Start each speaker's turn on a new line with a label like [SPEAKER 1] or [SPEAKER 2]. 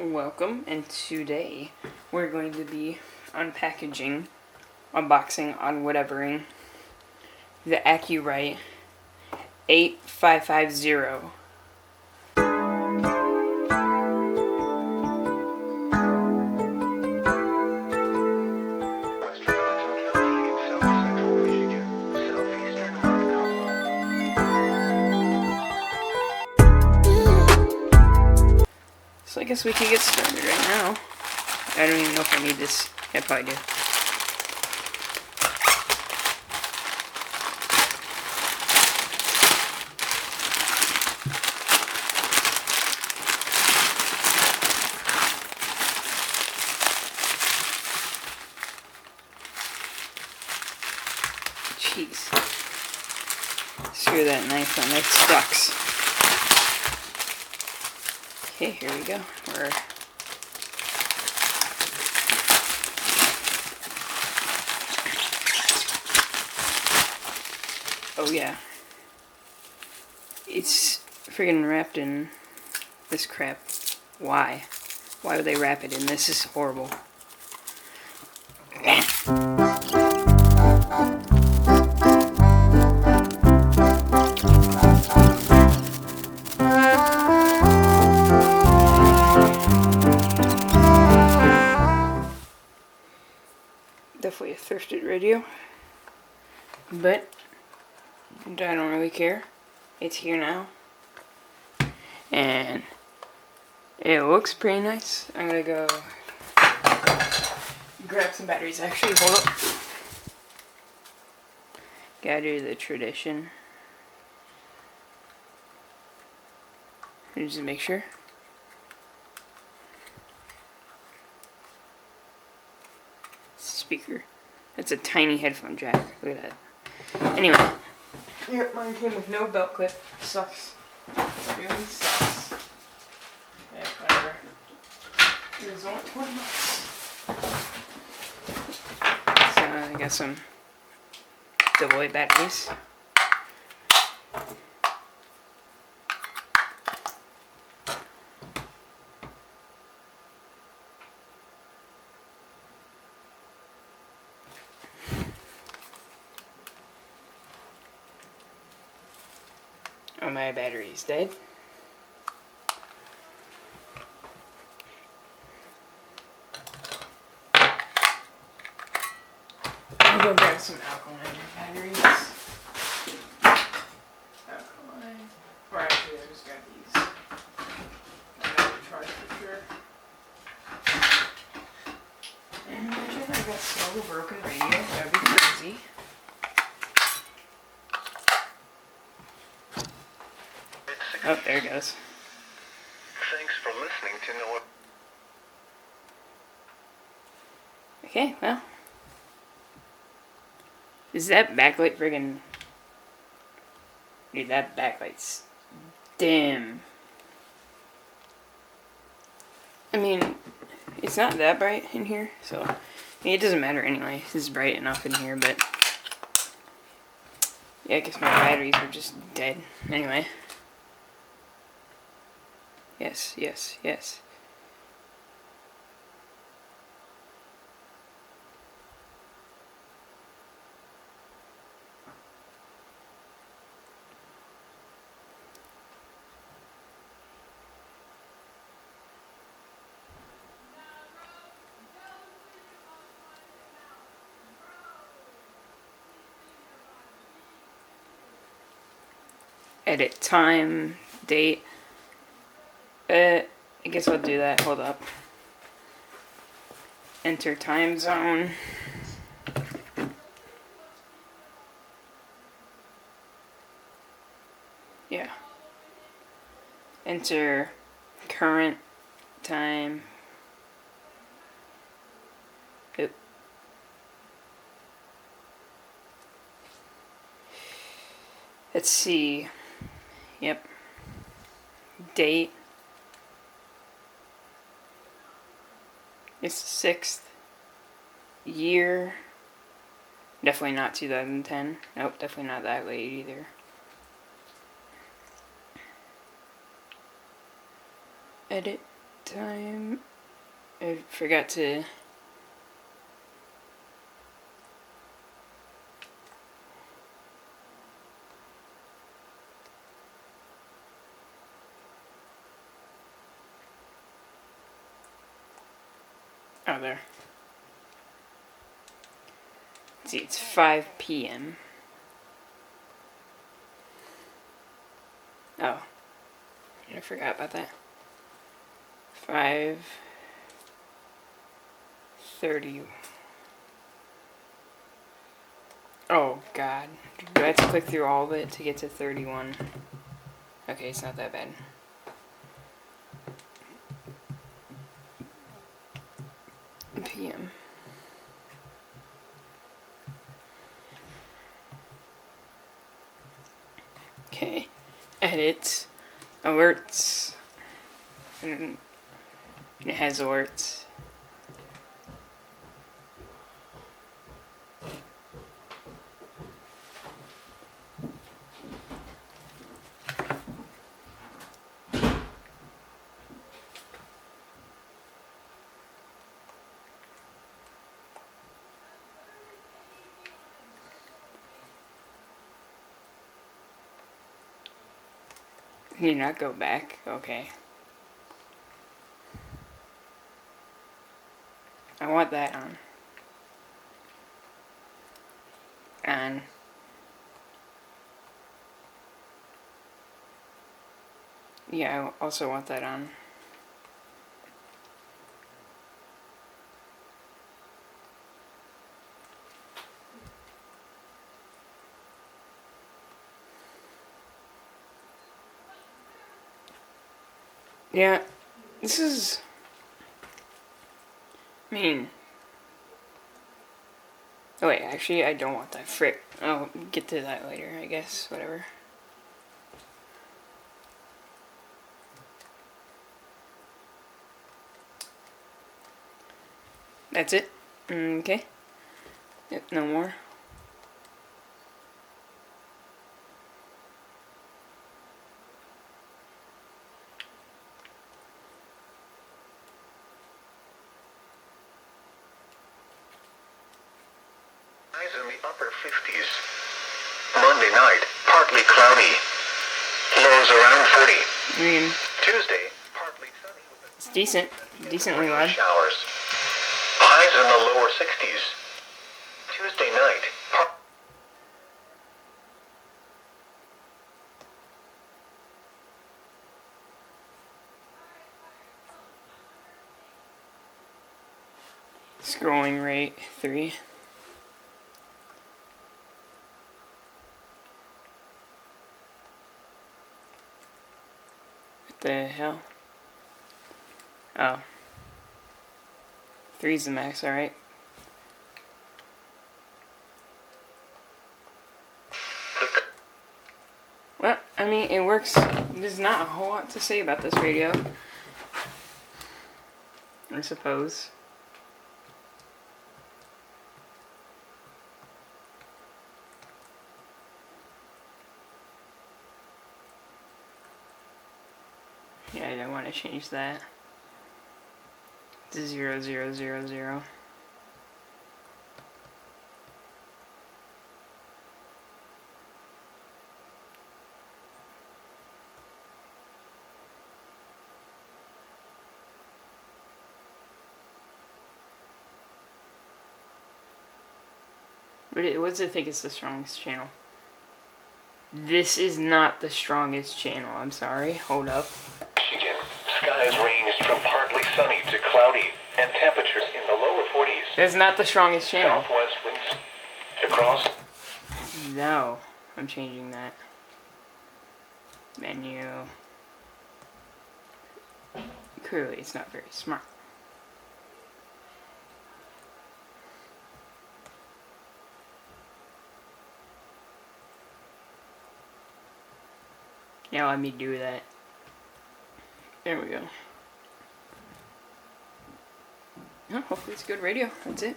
[SPEAKER 1] Welcome, and today we're going to be unpackaging, unboxing, unwhatevering the Acurite 8550. So I guess we can get started right now. I don't even know if I need this. I probably do. Jeez. Screw that knife, that knife sucks. Okay, here we go. Oh yeah. It's friggin' wrapped in this crap. Why? Why would they wrap it in? This is horrible. Definitely a thrifted radio, but I don't really care. It's here now, and it looks pretty nice. I'm gonna go grab some batteries. Actually, hold up. Gotta do the tradition. Just to make sure. Speaker. That's a tiny headphone jack. Look at that. Anyway. Here, mine came with no belt clip. Sucks. Really sucks. Yeah, whatever. It was only $20. So I got some double A batteries. Oh, my battery's dead. I'm gonna go grab some alkaline batteries. Alkaline. Or actually, I just got these. I'm gonna charge for sure. And imagine I got still a broken radio. That'd be crazy. Oh, there it goes.
[SPEAKER 2] Thanks for listening to No.
[SPEAKER 1] Okay, well. Is that backlight friggin'... Dude, that backlight's dim. I mean, it's not that bright in here, so... I mean, it doesn't matter anyway. It's bright enough in here, but... Yeah, I guess my batteries were just dead. Anyway. Yes, yes, yes. Edit time, date. I guess I'll do that. Hold up. Enter time zone. Yeah. Enter current time. Oop. Let's see. Yep. Date. It's the 6th. Year. Definitely not 2010. Nope, definitely not that late either. Edit time. I forgot to. Oh, there. Let's see, it's 5 p.m. Oh, I forgot about that. 5:30. Oh God, do I have to click through all of it to get to 31? Okay, it's not that bad. PM. Okay, edit, alerts, and it has alerts. Can you not go back? Okay. I want that on. On. Yeah, I also want that on. Yeah, this is. I mean. Oh wait, actually, I don't want that. Frick. I'll get to that later, I guess. Whatever. That's it? Okay. Yep, no more.
[SPEAKER 2] Highs in the upper 50s. Monday night, partly cloudy. Lows around 40.
[SPEAKER 1] I mean,
[SPEAKER 2] Tuesday, partly sunny with
[SPEAKER 1] it's decent. Decently loud.
[SPEAKER 2] showers. Highs in the lower 60s. Tuesday night,
[SPEAKER 1] Scrolling rate 3. What the hell? Oh. 3's the max, alright. Well, I mean, it works. There's not a whole lot to say about this radio, I suppose. Yeah, I don't want to change that to 0000. But what does it think is the strongest channel? This is not the strongest channel. I'm sorry. Hold up.
[SPEAKER 2] Michigan. Skies ranged from partly sunny to cloudy, and temperatures in the lower 40s.
[SPEAKER 1] That's not the strongest channel.
[SPEAKER 2] Southwest winds across.
[SPEAKER 1] No. I'm changing that. Menu. Clearly, it's not very smart. Yeah, let me do that. There we go. Oh, hopefully it's good radio. That's it.